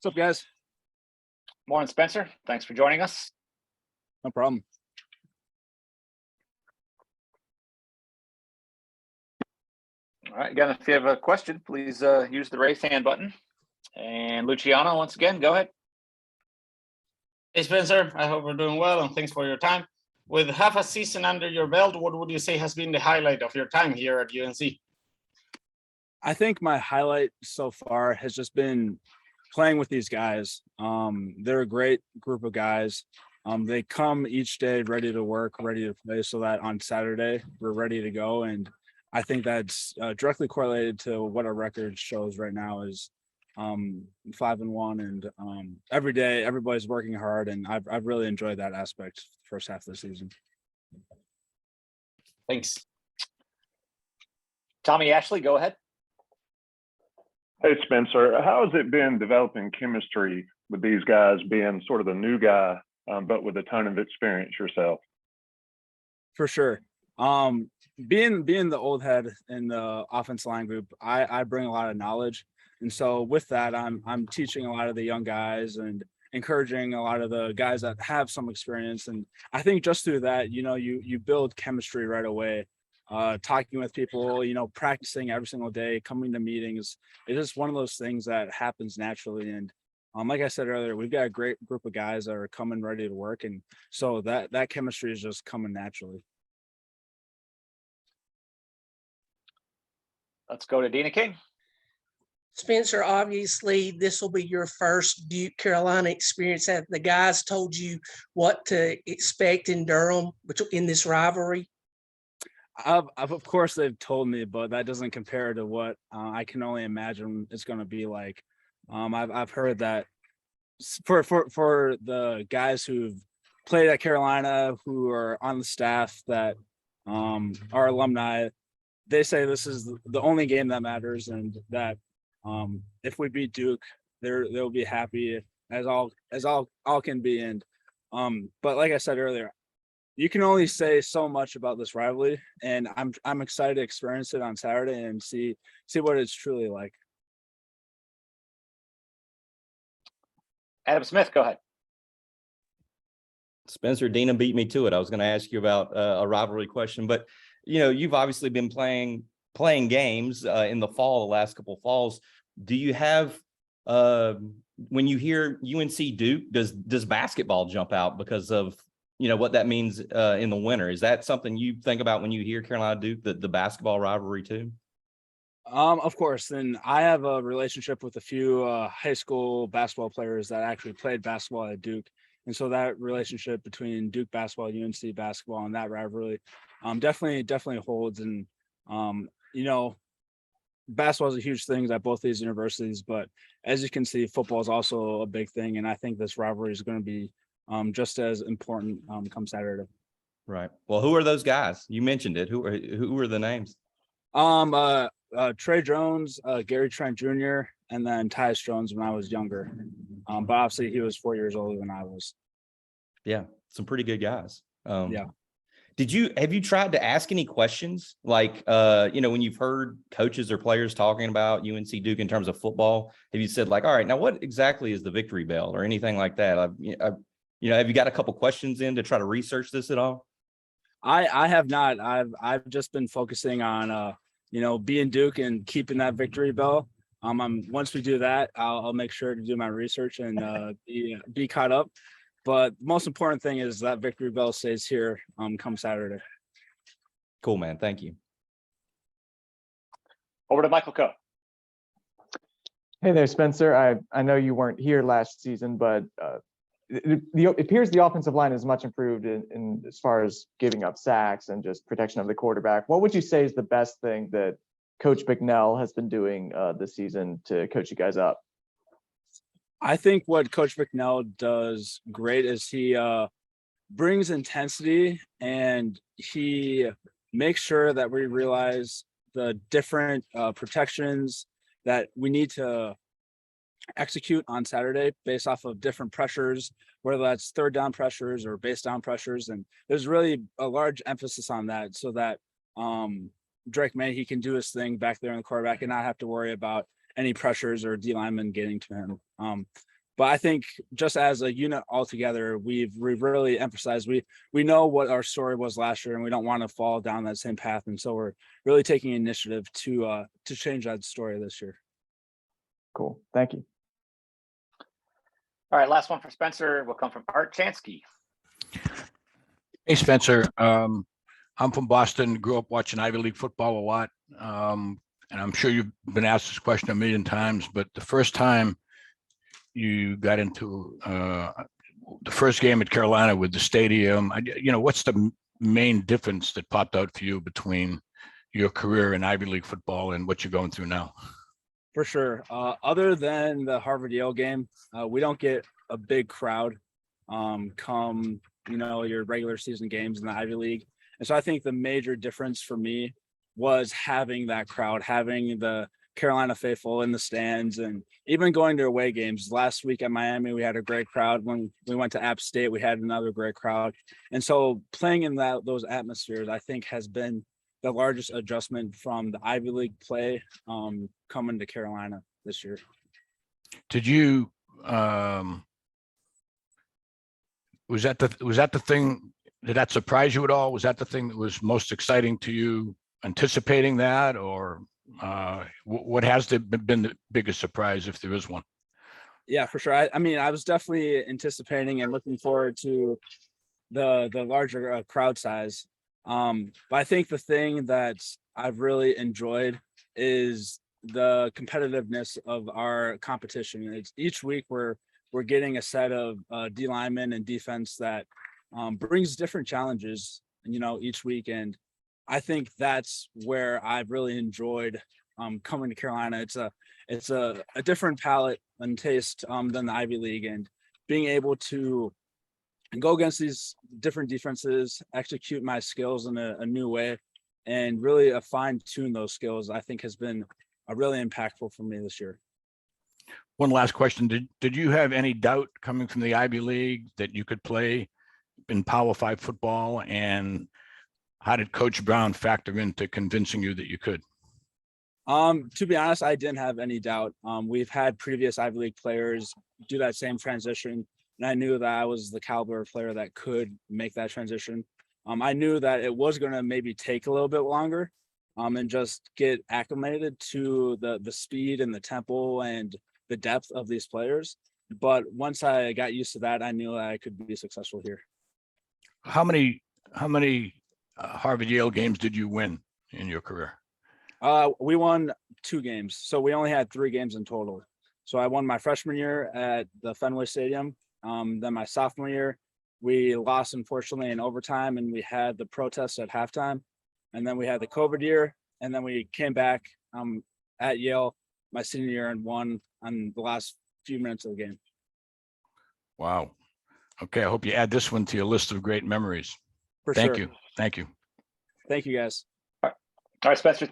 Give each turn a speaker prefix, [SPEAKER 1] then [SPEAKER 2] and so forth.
[SPEAKER 1] What's up, guys?
[SPEAKER 2] Morning, Spencer. Thanks for joining us.
[SPEAKER 1] No problem.
[SPEAKER 2] All right, again, if you have a question, please use the raise hand button. And Luciano, once again, go ahead.
[SPEAKER 3] Hey, Spencer. I hope you're doing well, and thanks for your time. With half a season under your belt, what would you say has been the highlight of your time here at UNC?
[SPEAKER 1] I think my highlight so far has just been playing with these guys. They're a great group of guys. They come each day ready to work, ready to play, so that on Saturday we're ready to go. And I think that's directly correlated to what our record shows right now is 5-1, and every day everybody's working hard, and I've really enjoyed that aspect first half of the season.
[SPEAKER 3] Thanks.
[SPEAKER 2] Tommy Ashley, go ahead.
[SPEAKER 4] Hey, Spencer, how has it been developing chemistry with these guys, being sort of the new guy, but with a ton of experience yourself?
[SPEAKER 1] For sure. Being the old head in the offense line group, I bring a lot of knowledge. And so with that, I'm teaching a lot of the young guys and encouraging a lot of the guys that have some experience. And I think just through that, you build chemistry right away. Talking with people, practicing every single day, coming to meetings. It is one of those things that happens naturally. And like I said earlier, we've got a great group of guys that are coming ready to work. And so that chemistry is just coming naturally.
[SPEAKER 2] Let's go to Dina King.
[SPEAKER 5] Spencer, obviously this will be your first Duke Carolina experience. Have the guys told you what to expect in Durham in this rivalry?
[SPEAKER 1] Of course they've told me, but that doesn't compare to what I can only imagine it's going to be like. I've heard that for the guys who've played at Carolina, who are on the staff that are alumni, they say this is the only game that matters, and that if we beat Duke, they'll be happy as all can be. And but like I said earlier, you can only say so much about this rivalry, and I'm excited to experience it on Saturday and see what it's truly like.
[SPEAKER 2] Adam Smith, go ahead.
[SPEAKER 6] Spencer, Dina beat me to it. I was going to ask you about a rivalry question, but you've obviously been playing games in the fall, the last couple of falls. Do you have when you hear UNC Duke, does basketball jump out because of what that means in the winter? Is that something you think about when you hear Carolina Duke, the basketball rivalry too?
[SPEAKER 1] Of course. And I have a relationship with a few high school basketball players that actually played basketball at Duke. And so that relationship between Duke basketball, UNC basketball, and that rivalry definitely holds. And, basketball is a huge thing at both these universities, but as you can see, football is also a big thing. And I think this rivalry is going to be just as important come Saturday.
[SPEAKER 6] Right. Well, who are those guys? You mentioned it. Who are the names?
[SPEAKER 1] Trey Jones, Gary Trent Jr., and then Tyus Jones when I was younger. But obviously he was 4 years older than I was.
[SPEAKER 6] Yeah, some pretty good guys.
[SPEAKER 1] Yeah.
[SPEAKER 6] Have you tried to ask any questions? Like, when you've heard coaches or players talking about UNC Duke in terms of football, have you said like, all right, now what exactly is the victory bell or anything like that? Have you got a couple questions in to try to research this at all?
[SPEAKER 1] I have not. I've just been focusing on, being Duke and keeping that victory bell. Once we do that, I'll make sure to do my research and be caught up. But the most important thing is that victory bell stays here come Saturday.
[SPEAKER 6] Cool, man. Thank you.
[SPEAKER 2] Over to Michael Coe.
[SPEAKER 7] Hey there, Spencer. I know you weren't here last season, but it appears the offensive line is much improved in as far as giving up sacks and just protection of the quarterback. What would you say is the best thing that Coach McNell has been doing this season to coach you guys up?
[SPEAKER 1] I think what Coach McNell does great is he brings intensity, and he makes sure that we realize the different protections that we need to execute on Saturday based off of different pressures, whether that's third down pressures or base down pressures. And there's really a large emphasis on that so that Drake May, he can do his thing back there in the quarterback and not have to worry about any pressures or D linemen getting to him. But I think just as a unit altogether, we've really emphasized we know what our story was last year, and we don't want to fall down that same path. And so we're really taking initiative to change that story this year.
[SPEAKER 7] Cool. Thank you.
[SPEAKER 2] All right, last one for Spencer will come from Art Chansky.
[SPEAKER 8] Hey, Spencer. I'm from Boston, grew up watching Ivy League football a lot. And I'm sure you've been asked this question a million times, but the first time you got into the first game at Carolina with the stadium, what's the main difference that popped out for you between your career in Ivy League football and what you're going through now?
[SPEAKER 1] For sure. Other than the Harvard Yale game, we don't get a big crowd come, your regular season games in the Ivy League. And so I think the major difference for me was having that crowd, having the Carolina faithful in the stands, and even going to away games. Last week at Miami, we had a great crowd. When we went to App State, we had another great crowd. And so playing in those atmospheres, I think, has been the largest adjustment from the Ivy League play coming to Carolina this year.
[SPEAKER 8] Did you was that the thing, did that surprise you at all? Was that the thing that was most exciting to you, anticipating that, or what has been the biggest surprise, if there is one?
[SPEAKER 1] Yeah, for sure. I mean, I was definitely anticipating and looking forward to the larger crowd size. But I think the thing that I've really enjoyed is the competitiveness of our competition. It's each week we're getting a set of D linemen and defense that brings different challenges, each week. And I think that's where I've really enjoyed coming to Carolina. It's a different palate and taste than the Ivy League, and being able to go against these different defenses, execute my skills in a new way, and really fine tune those skills, I think has been really impactful for me this year.
[SPEAKER 8] One last question. Did you have any doubt coming from the Ivy League that you could play in Power 5 football, and how did Coach Brown factor into convincing you that you could?
[SPEAKER 1] To be honest, I didn't have any doubt. We've had previous Ivy League players do that same transition, and I knew that I was the caliber of player that could make that transition. I knew that it was going to maybe take a little bit longer and just get acclimated to the speed and the tempo and the depth of these players. But once I got used to that, I knew that I could be successful here.
[SPEAKER 8] How many Harvard Yale games did you win in your career?
[SPEAKER 1] We won 2 games, so we only had 3 games in total. So I won my freshman year at the Fenway Stadium. Then my sophomore year, we lost, unfortunately, in overtime, and we had the protests at halftime. And then we had the COVID year, and then we came back at Yale my senior year and won on the last few minutes of the game.
[SPEAKER 8] Wow. Okay, I hope you add this one to your list of great memories.
[SPEAKER 1] For
[SPEAKER 8] Thank
[SPEAKER 1] sure.
[SPEAKER 8] you. Thank you.
[SPEAKER 1] Thank you, guys.
[SPEAKER 2] All right, Spencer,